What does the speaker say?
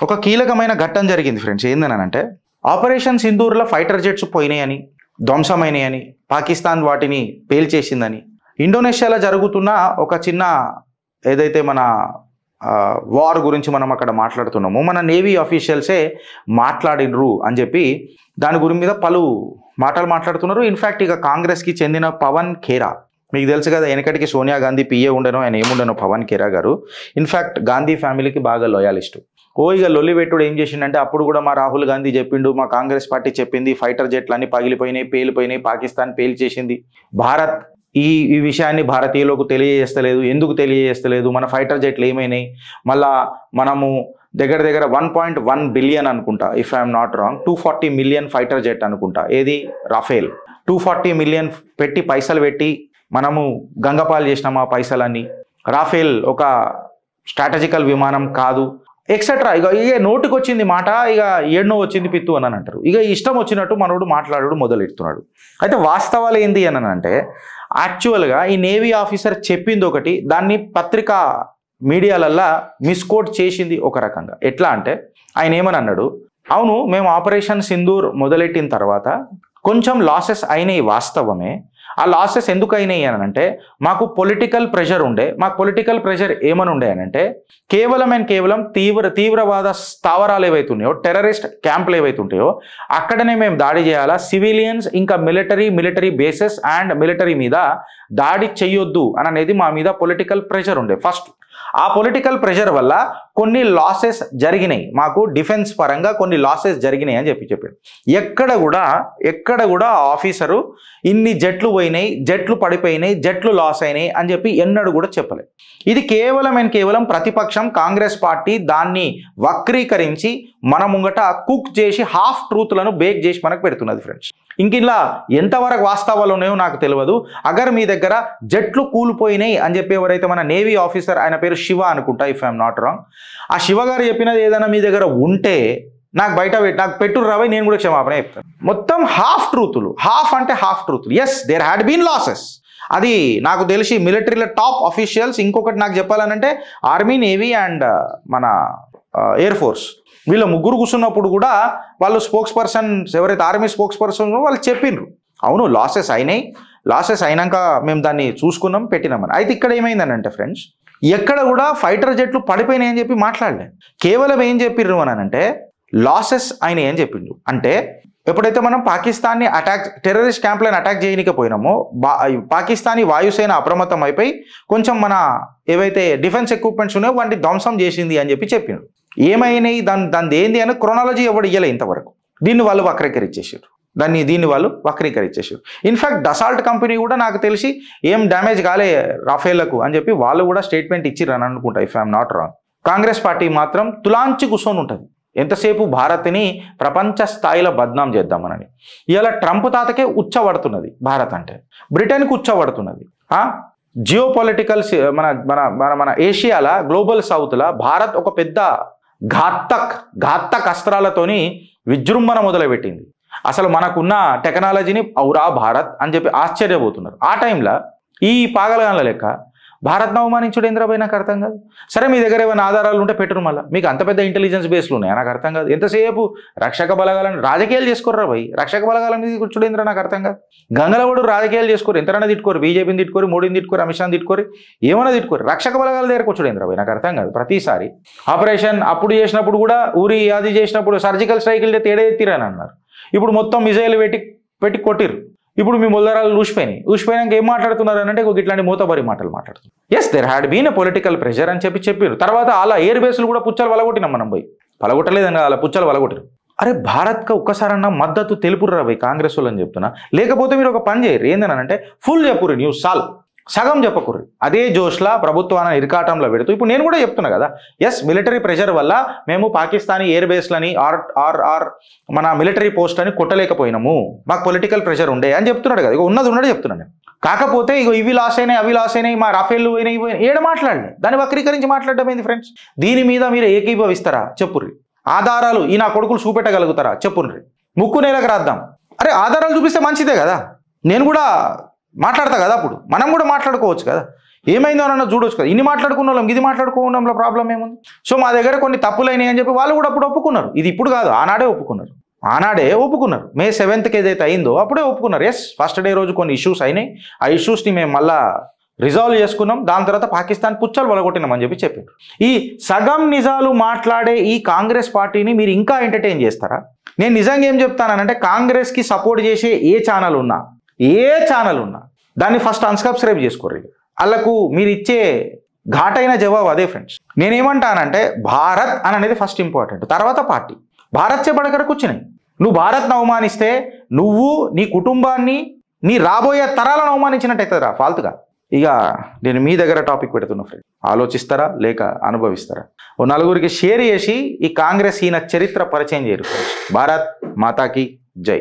ఒక కీలకమైన ఘట్టం జరిగింది ఫ్రెండ్స్. ఏందనంటే ఆపరేషన్ సింధూర్లో ఫైటర్ జెట్స్ పోయినాయని, ధ్వంసమైనాయని, పాకిస్తాన్ వాటిని పేల్చేసిందని, ఇండోనేషియాలో జరుగుతున్న ఒక చిన్న ఏదైతే మన వార్ గురించి మనం అక్కడ మాట్లాడుతున్నామో మన నేవీ ఆఫీషియల్సే మాట్లాడినరు అని చెప్పి దాని గురి మీద పలు మాటలు మాట్లాడుతున్నారు. ఇన్ఫ్యాక్ట్ ఇక కాంగ్రెస్కి చెందిన పవన్ ఖేరా, మీకు తెలుసు కదా వెనకటికి సోనియా గాంధీ పిఏ ఉండనో ఆయన ఏముండనో పవన్ ఖేరా గారు ఇన్ఫ్యాక్ట్ గాంధీ ఫ్యామిలీకి బాగా లోయాలిస్టు. ఇక లొల్లిపెట్టుడు ఏం చేసిండంటే అప్పుడు కూడా మా రాహుల్ గాంధీ చెప్పిండు, మా కాంగ్రెస్ పార్టీ చెప్పింది, ఫైటర్ జెట్లు అన్ని పగిలిపోయినాయి, పేలిపోయినాయి, పాకిస్తాన్ పేల్చేసింది, భారత్ ఈ విషయాన్ని భారతీయులకు తెలియజేస్తలేదు, ఎందుకు తెలియజేస్తలేదు, మన ఫైటర్ జెట్లు ఏమైనాయి, మళ్ళా మనము దగ్గర 1.1 బిలియన్ అనుకుంటా, if I'm not wrong, 240 million fighter jet అనుకుంటా, ఏది రాఫేల్ 240 మిలియన్ పెట్టి పైసలు పెట్టి మనము గంగపాలు చేసినాం ఆ పైసలన్నీ, రాఫేల్ ఒక స్ట్రాటజికల్ విమానం కాదు ఎక్సెట్రా. ఇక నోటికి వచ్చింది మాట, ఇక ఏడ్నో వచ్చింది పిత్తు అని అంటారు. ఇక ఇష్టం వచ్చినట్టు మనోడు మాట్లాడు మొదలెడుతున్నాడు. అయితే వాస్తవాలు ఏంది అని అంటే యాక్చువల్గా ఈ నేవీ ఆఫీసర్ చెప్పింది ఒకటి, దాన్ని పత్రికా మీడియాలల్లా మిస్కోట్ చేసింది ఒక రకంగా. ఎట్లా అంటే ఆయన ఏమని అన్నాడు, అవును మేము ఆపరేషన్ సింధూర్ మొదలెట్టిన తర్వాత కొంచెం లాసెస్ అయినాయి వాస్తవమే, ఆ లాసెస్ ఎందుకు అయినాయి అని అంటే మాకు పొలిటికల్ ప్రెషర్ ఉండే. మాకు పొలిటికల్ ప్రెషర్ ఏమని ఉండే అని అంటే కేవలం తీవ్రవాద స్థావరాలు ఏవైతున్నాయో, టెర్రరిస్ట్ క్యాంపులు ఏవైతుంటాయో అక్కడనే మేము దాడి చేయాలా, సివిలియన్స్ ఇంకా మిలిటరీ బేసెస్ అండ్ మిలిటరీ మీద దాడి చెయ్యొద్దు అని అనేది మా మీద పొలిటికల్ ప్రెషర్ ఉండే ఫస్ట్. ఆ పొలిటికల్ ప్రెషర్ వల్ల కొన్ని లాసెస్ జరిగినాయి, మాకు డిఫెన్స్ పరంగా కొన్ని లాసెస్ జరిగినాయి అని చెప్పాడు. ఎక్కడ కూడా ఆఫీసరు ఇన్ని జట్లు పోయినాయి, జట్లు పడిపోయినాయి, జట్లు లాస్ అయినాయి అని చెప్పి ఎన్నడూ కూడా చెప్పలేదు. ఇది కేవలం ప్రతిపక్షం కాంగ్రెస్ పార్టీ దాన్ని వక్రీకరించి మన ముంగట కుక్ చేసి హాఫ్ ట్రూత్లను బేక్ చేసి మనకు పెడుతున్నది ఫ్రెండ్స్. ఇంకిలా ఎంతవరకు వాస్తవాలు ఉన్నాయో నాకు తెలియదు. అగర్ మీ దగ్గర జట్లు కూలిపోయినాయి అని చెప్పి ఎవరైతే మన నేవీ ఆఫీసర్, ఆయన పేరు శివ అనుకుంటా ఇఫ్ ఐఎమ్ నాట్ రాంగ్, ఆ శివ గారు చెప్పినది ఏదైనా మీ దగ్గర ఉంటే నాకు నాకు పెట్టు రావై, నేను కూడా క్షమాపణ చెప్తాను. మొత్తం హాఫ్ ట్రూతులు, హాఫ్ అంటే హాఫ్ ట్రూతులు. Yes there had been losses, అది నాకు తెలిసి మిలిటరీలో టాప్ అఫీషియల్స్. ఇంకొకటి నాకు చెప్పాలనంటే ఆర్మీ, నేవీ అండ్ మన ఎయిర్ ఫోర్స్ వీళ్ళ ముగ్గురు కూర్చున్నప్పుడు కూడా వాళ్ళు స్పోక్స్ పర్సన్స్ ఎవరైతే ఆర్మీ స్పోక్స్ పర్సన్ వాళ్ళు చెప్పిండ్రు, అవును లాసెస్ అయినాక మేము దాన్ని చూసుకున్నాం పెట్టినామని. అయితే ఇక్కడ ఏమైందనంటే ఫ్రెండ్స్, ఎక్కడ కూడా ఫైటర్ జెట్లు పడిపోయినాయి అని చెప్పి మాట్లాడలే. కేవలం ఏం చెప్పిర్రు అని అంటే లాసెస్ అయినాయి అని చెప్పిండు. అంటే ఎప్పుడైతే మనం పాకిస్తాన్ని టెర్రరిస్ట్ క్యాంప్లను అటాక్ చేయనికపోయినామో పాకిస్తానీ వాయుసేన అప్రమత్తం అయిపోయి కొంచెం మన ఏవైతే డిఫెన్స్ ఎక్విప్మెంట్స్ ఉన్నాయో వాటిని ధ్వంసం చేసింది అని చెప్పిండు. ఏమైనాయి దాని ఏంది అని క్రొనాలజీ ఎవడు ఇయ్యలే ఇంతవరకు. దీన్ని వాళ్ళు వక్రీకరించేసారు. ఇన్ఫ్యాక్ట్ డసాల్ట్ కంపెనీ కూడా నాకు తెలిసి ఏం డ్యామేజ్ కాలే రాఫేళ్లకు అని చెప్పి వాళ్ళు కూడా స్టేట్మెంట్ ఇచ్చిర్రు అని అనుకుంటా if I'm not wrong. Congress party మాత్రం తులాంచి కూర్చొని ఉంటుంది, ఎంతసేపు భారత్ని ప్రపంచ స్థాయిలో బద్నాం చేద్దామనని. ఇవాళ ట్రంప్ తాతకే ఉచ్చబడుతున్నది భారత్ అంటే, బ్రిటన్కి ఉచ్చబడుతున్నది. జియో పొలిటికల్ మన ఏషియాల గ్లోబల్ సౌత్లో భారత్ ఒక పెద్ద ఘాతక్ అస్త్రాలతోని విజృంభణ మొదలుపెట్టింది. అసలు మనకున్న టెక్నాలజీని ఔరా భారత్ అని చెప్పి ఆశ్చర్యపోతున్నారు. ఆ టైంలో ఈ పాగలగాన్ల లెక్క భారత్ను అవమానించుడేంద్రబాయ్ నాకు అర్థం కాదు. సరే మీ దగ్గర ఏమైనా ఆధారాలు ఉంటే పెట్టురు, మళ్ళీ మీకు అంత పెద్ద ఇంటెలిజెన్స్ బేస్లు ఉన్నాయా నాకు అర్థం కాదు. ఎంతసేపు రక్షక బలగాలను రాజకీయాలు చేసుకోర్రా భయ్, రక్షక బలగాల మీద కూర్చుడేంద్ర నాకు అర్థం కాదు. గంగలవాడు రాజకీయాలు చేసుకోరు, ఎంతైనా తిట్టుకోరు, బీజేపీని తిట్టుకోరు, మోడీని తిట్టుకోరు, అమిత్ షాని తిట్టుకోరు, ఏమైనా తిట్టుకోరు, రక్షక బలగాల దగ్గర కూర్చుడేంద్రబాయ్ నాకు అర్థం కాదు. ప్రతిసారి ఆపరేషన్ అప్పుడు చేసినప్పుడు కూడా ఊరి అది చేసినప్పుడు సర్జికల్ స్ట్రైకులు తేడా ఎత్తిరని అన్నారు. ఇప్పుడు మొత్తం మిజైల్ పెట్టి కొట్టిరు. ఇప్పుడు మీ ముల్లరాలు ఊసిపోయినాక ఏం మాట్లాడుతున్నారు అని అంటే ఇట్లాంటి మూతబరి మాటలు మాట్లాడుతున్నారు. Yes there had been a political pressure అని చెప్పారు. తర్వాత అలా ఎయిర్ బేస్లు కూడా పుచ్చలు వలగొట్టినాం మనం పోయి, పలగొట్టలేదని అలా పుచ్చలు వలగొట్టినాం. అరే భారత్కి ఒక్కసారన్నా మద్దతు తెలుపుర్రా పోయి కాంగ్రెస్ వాళ్ళు అని చెప్తున్నా. లేకపోతే మీరు ఒక పని చేయరు, ఏందనంటే ఫుల్ చెప్పుర్రి న్యూస్, సగం చెప్పకుర్రి. అదే జోష్లా ప్రభుత్వాన్ని ఇరకాటంలో పెడుతూ ఇప్పుడు నేను కూడా చెప్తున్నా కదా, ఎస్ మిలిటరీ ప్రెషర్ వల్ల మేము పాకిస్తానీ ఎయిర్ బేస్లని ఆర్ మన మిలిటరీ పోస్ట్ అని కొట్టలేకపోయినాము, మాకు పొలిటికల్ ప్రెషర్ ఉండే అని చెప్తున్నాడు కదా. ఇక ఉన్నది చెప్తున్నాను. కాకపోతే ఇవి లాస్ అయినాయి, అవి లాస్ అయినాయి, మా రాఫేల్ పోయినాయి ఏడ మాట్లాడలే, దాన్ని వక్రీకరించి మాట్లాడడం ఏంది ఫ్రెండ్స్? దీని మీద మీరు ఏకీభవిస్తారా చెప్పుర్రి, ఆధారాలు ఈ నా కొడుకులు చూపెట్టగలుగుతారా చెప్పుర్రి, ముక్కు నేలకు రాద్దాం. అరే ఆధారాలు చూపిస్తే మంచిదే కదా, నేను కూడా మాట్లాడతా కదా, అప్పుడు మనం కూడా మాట్లాడుకోవచ్చు కదా. ఏమైందో అన్న చూడొచ్చు కదా. ఇన్ని మాట్లాడుకున్న వాళ్ళం ఇది మాట్లాడుకోవడంలో ప్రాబ్లం ఏముంది? సో మా దగ్గర కొన్ని తప్పులైనాయి అని చెప్పి వాళ్ళు కూడా అప్పుడు ఒప్పుకున్నారు. ఇది ఇప్పుడు కాదు, ఆనాడే ఒప్పుకున్నారు. May 7th ఏదైతే అయిందో అప్పుడే ఒప్పుకున్నారు. ఎస్, ఫస్ట్ డే రోజు కొన్ని ఇష్యూస్ అయినాయి, ఆ ఇష్యూస్ని మేము మళ్ళా రిజాల్వ్ చేసుకున్నాం, దాని తర్వాత పాకిస్తాన్ పుచ్చలు వలగొట్టినామని చెప్పారు. ఈ సగం నిజాలు మాట్లాడే ఈ కాంగ్రెస్ పార్టీని మీరు ఇంకా ఎంటర్టైన్ చేస్తారా? నేను నిజంగా ఏం చెప్తానంటే, కాంగ్రెస్కి సపోర్ట్ చేసే ఏ ఛానల్ ఉన్నా దాన్ని ఫస్ట్ అన్సబ్స్క్రైబ్ చేసుకోరు. వాళ్ళకు మీరు ఇచ్చే ఘాటైన జవాబు అదే ఫ్రెండ్స్. నేనేమంటానంటే, భారత్ అని అనేది ఫస్ట్ ఇంపార్టెంట్, తర్వాత పార్టీ. భారత్ చే బడకర కూర్చున్నాయి. నువ్వు భారత్ను అవమానిస్తే నువ్వు నీ కుటుంబాన్ని, నీ రాబోయే తరాలను అవమానించినట్టయితుందిరా ఫాల్తుగా. ఇక నేను మీ దగ్గర టాపిక్ పెడుతున్నా ఫ్రెండ్, ఆలోచిస్తారా లేక అనుభవిస్తారా? ఓ నలుగురికి షేర్ చేసి ఈ కాంగ్రెస్ ఈయన చరిత్ర పరిచయం చేయరు ఫ్రెండ్స్. భారత్ మాతాకి జై.